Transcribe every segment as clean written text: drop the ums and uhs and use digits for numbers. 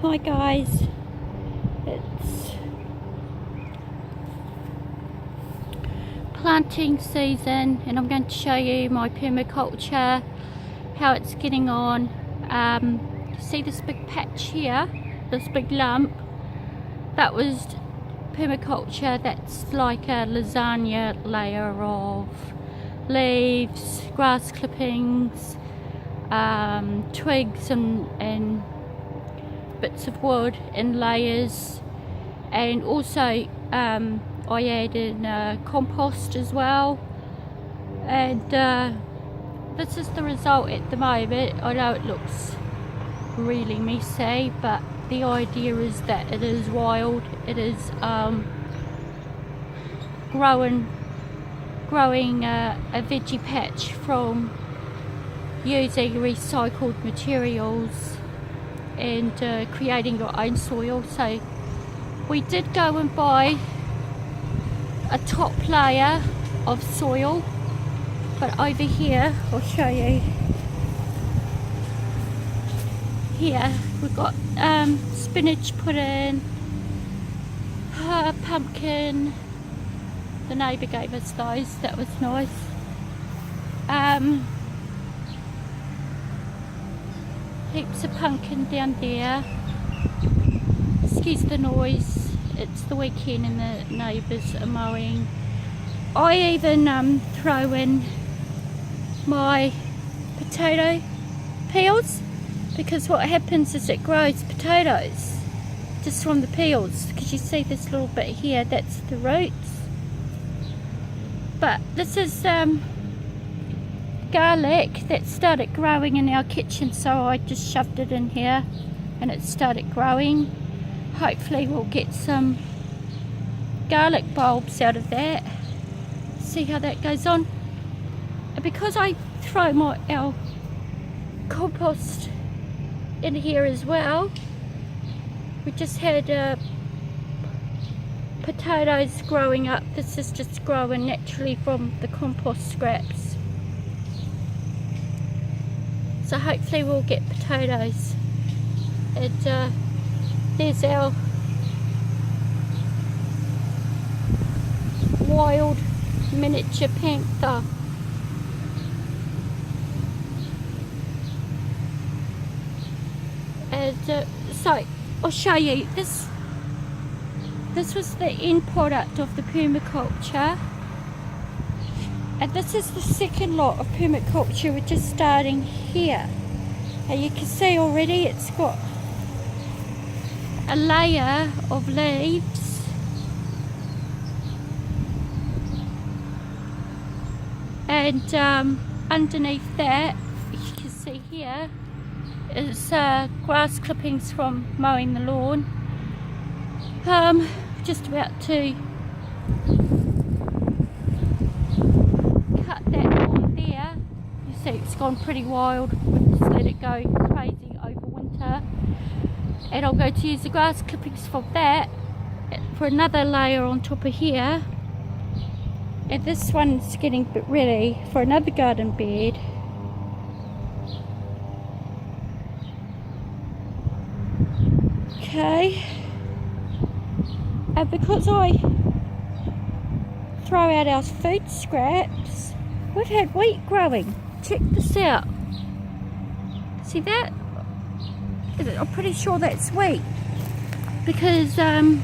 Hi guys, it's planting season and I'm going to show you my permaculture, how it's getting on. You see this big patch here, this big lump, that was permaculture. That's like a lasagna layer of leaves, grass clippings, twigs and bits of wood in layers, and also I added compost as well, and this is the result at the moment. I know it looks really messy, but the idea is that it is wild. It is growing a veggie patch from using recycled materials and creating your own soil. So we did go and buy a top layer of soil, but over here, I'll show you. Here we've got spinach put in, pumpkin. The neighbour gave us those, that was nice. Heaps of pumpkin down there. Excuse the noise, it's the weekend and the neighbours are mowing. I even throw in my potato peels, because what happens is it grows potatoes just from the peels, because you see this little bit here, that's the roots. But this is garlic that started growing in our kitchen, so I just shoved it in here and it started growing. Hopefully we'll get some garlic bulbs out of that. See how that goes on. And because I throw our compost in here as well, we just had potatoes growing up. This is just growing naturally from the compost scraps. So hopefully we'll get potatoes. And there's our wild miniature panther. And so I'll show you this. This was the end product of the permaculture, and this is the second lot of permaculture. We're just starting here, and you can see already it's got a layer of leaves, and underneath that, you can see here, is grass clippings from mowing the lawn. Just about to cut that on there. You see it's gone pretty wild. We'll just let it go crazy over winter. And I'm going to use the grass clippings from that for another layer on top of here. And this one's getting ready for another garden bed. Okay. And because I throw out our food scraps, we've had wheat growing. Check this out. See that? I'm pretty sure that's wheat, because I'm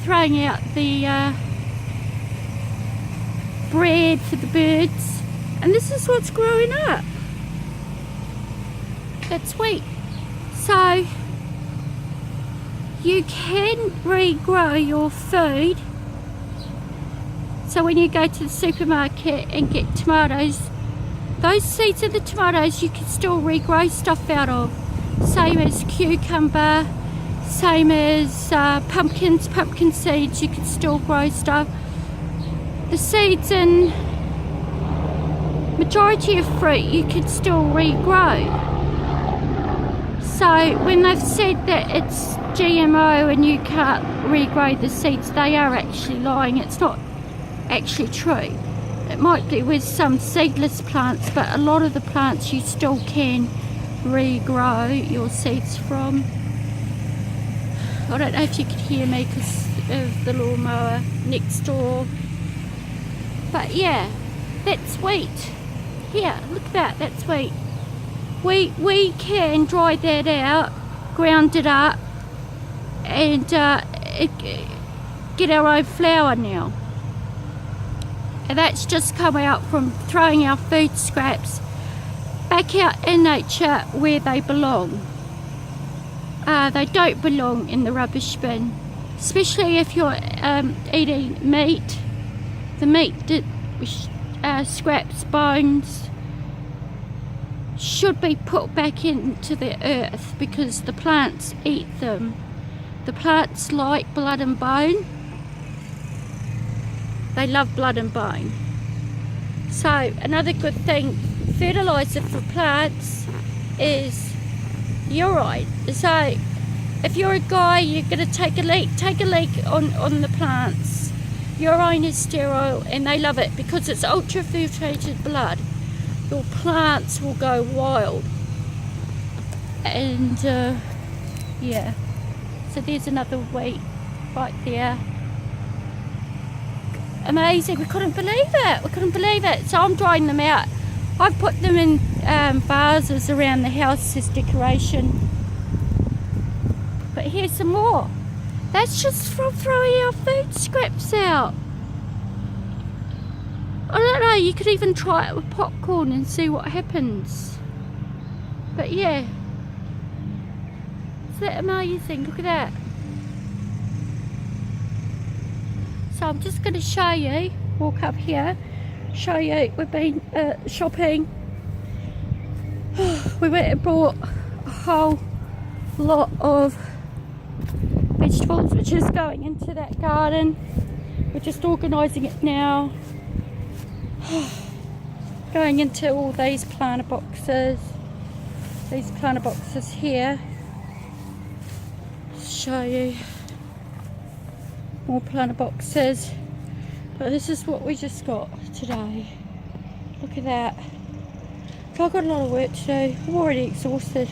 throwing out the bread for the birds, and this is what's growing up. That's wheat. So you can regrow your food. So when you go to the supermarket and get tomatoes, those seeds of the tomatoes you can still regrow stuff out of. Same as cucumber, same as pumpkin seeds, you can still grow stuff. The seeds in majority of fruit you can still regrow. So when they've said that it's GMO and you can't regrow the seeds, they are actually lying. It's not actually true. It might be with some seedless plants, but a lot of the plants you still can regrow your seeds from. I don't know if you could hear me because of the lawnmower next door. But yeah, that's wheat. Here, look at that, that's wheat. We can dry that out, ground it up, and get our own flour now. And that's just come out from throwing our food scraps back out in nature where they belong. They don't belong in the rubbish bin, especially if you're eating meat. The meat scraps, bones, should be put back into the earth because the plants eat them. The plants like blood and bone. They love blood and bone. So another good thing, fertilizer for plants is urine. So if you're a guy, you're going to take a leak on the plants. Urine is sterile and they love it because it's ultra-filtrated blood. Your plants will go wild. And yeah, so there's another wheat right there. Amazing, we couldn't believe it. So I'm drying them out. I've put them in vases around the house as decoration. But here's some more. That's just from throwing our food scraps out. I don't know, you could even try it with popcorn and see what happens. But yeah, isn't that amazing? Look at that. So I'm just going to show you, walk up here, show you, we've been shopping. We went and bought a whole lot of vegetables, which is going into that garden. We're just organising it now. Going into all these planter boxes. These planter boxes here. Show you. More planter boxes, but this is what we just got today. Look at that. So I've got a lot of work to do. I'm already exhausted.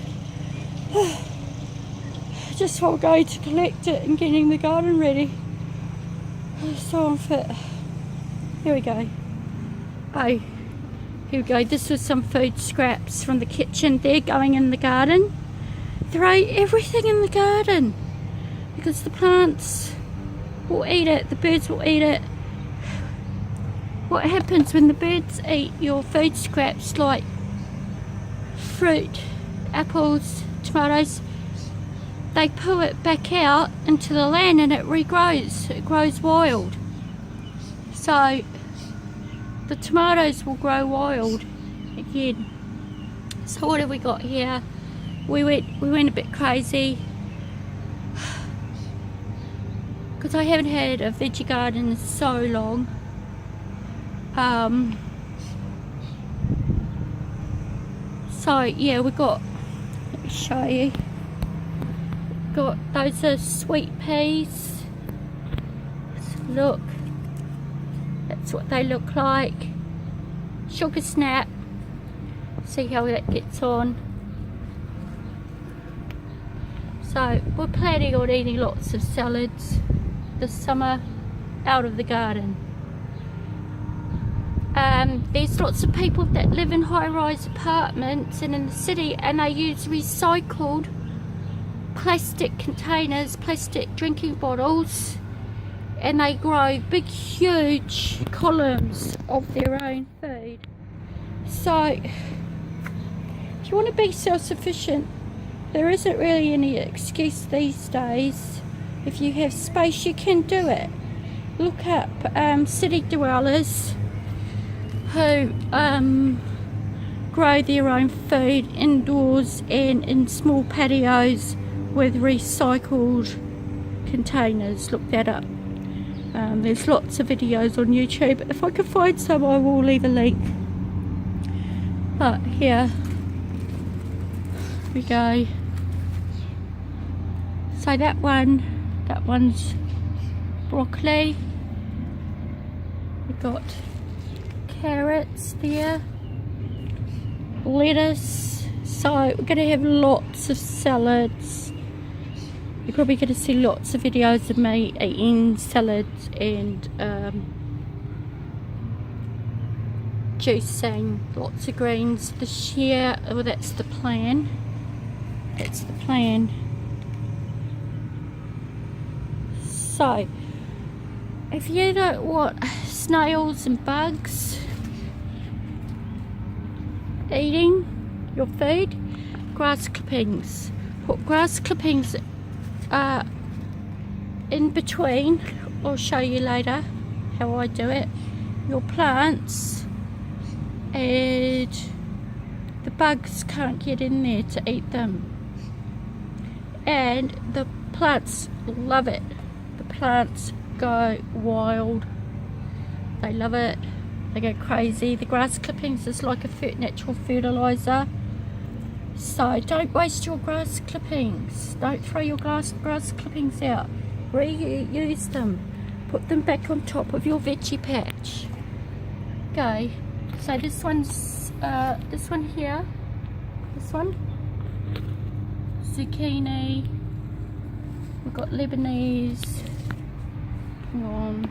Just while going to collect it and getting the garden ready. So unfit. Here we go. Oh, here we go. This was some food scraps from the kitchen. They're going in the garden. Throw everything in the garden because the plants will eat it, the birds will eat it. What happens when the birds eat your food scraps like fruit, apples, tomatoes, they pull it back out into the land and it regrows, it grows wild. So the tomatoes will grow wild again. So what have we got here? We went a bit crazy. Because I haven't had a veggie garden in so long. So yeah, we got, let me show you. Got, those are sweet peas. Look, that's what they look like. Sugar snap. See how that gets on. So we're planning on eating lots of salads this summer out of the garden. There's lots of people that live in high-rise apartments and in the city, and they use recycled plastic containers, plastic drinking bottles, and they grow big huge columns of their own food. So if you want to be self-sufficient, there isn't really any excuse these days. If you have space, you can do it. Look up city dwellers who grow their own food indoors and in small patios with recycled containers. Look that up. There's lots of videos on YouTube. If I can find some, I will leave a link. But here we go. So that one's broccoli. We've got carrots there, lettuce, So we're going to have lots of salads. You're probably going to see lots of videos of me eating salads and juicing, lots of greens this year. Oh, that's the plan. That's the plan. So, if you don't want snails and bugs eating your food, grass clippings. Put grass clippings in between. I'll show you later how I do it. Your plants, and the bugs can't get in there to eat them. And the plants love it. The plants go wild. They love it. They go crazy. The grass clippings is like a natural fertilizer. So don't waste your grass clippings. Don't throw your grass clippings out. Reuse them. Put them back on top of your veggie patch. Okay. So this one's this one here. This one. Zucchini. We've got Lebanese. Hang on.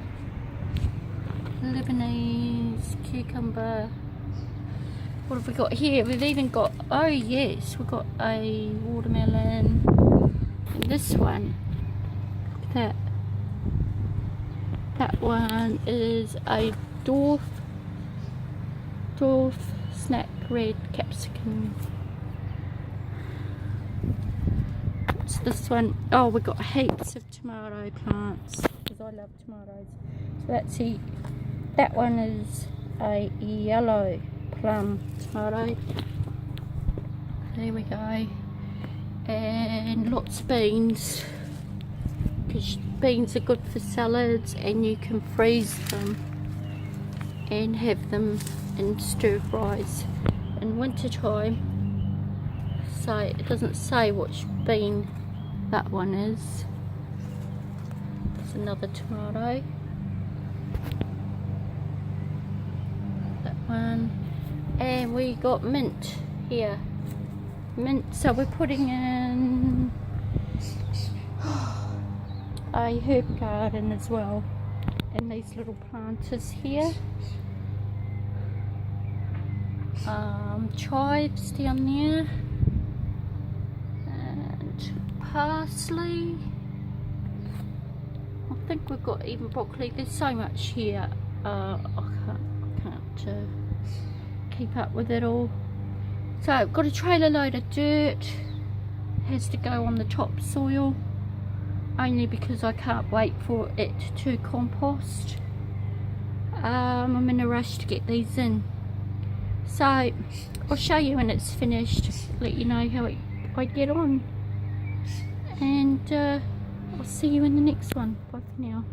Lebanese cucumber. What have we got here? We've even got, oh yes, we've got a watermelon. And this one, that one is a dwarf snack red capsicum. What's this one? Oh, we've got heaps of tomato plants because I love tomatoes. So that's it. That one is a yellow plum tomato. There we go. And lots of beans, because beans are good for salads, and you can freeze them and have them in stir fries in winter time. So it doesn't say which bean that one is. There's another tomato. One, and we got mint here. Mint, so we're putting in a herb garden as well, and these little planters here. Chives down there, and parsley. I think we've got even broccoli. There's so much here. I can't keep up with it all. So I've got a trailer load of dirt. Has to go on the topsoil, only because I can't wait for it to compost. I'm in a rush to get these in. So I'll show you when it's finished, let you know how I get on. And I'll see you in the next one. Bye for now.